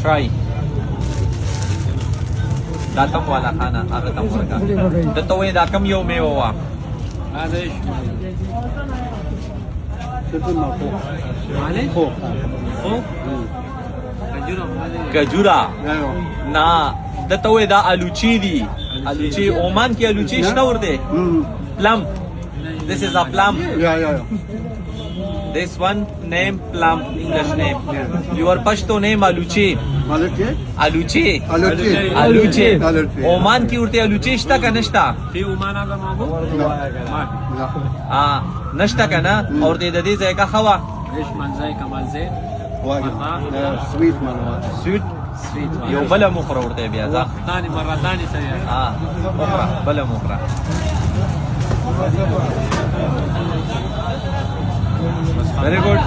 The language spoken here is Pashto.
try. دا تم والا خانه هغه تم ورکا د ته وې دا کم یو میوه وا هذا ايش؟ شوفوا الموضوع معلش؟ فوق خوخ؟ كجورة معلش کجورا ايوه نه د ته وې دا الوچی دی الوچی عمان کې الوچی شته ورته plum. This is a plum. يا This one name plum, English name. Your Pashto name aluchi. مالك Aluchi. الوتي Aluchi. Aluchi. Oman की उड़ते aluchi شتا का नष्टा. في عمان هذا موجود؟ ما لا हाँ नष्टा का ना और दे दे जाए का खवा. ايش من زي كمال زين؟ واجد سويت مالوات Sweet. سويت يو بلا مخرة उड़ते बिया जा. ثاني مرة ثاني سيارة हाँ مخرة بلا مخرة. Very good.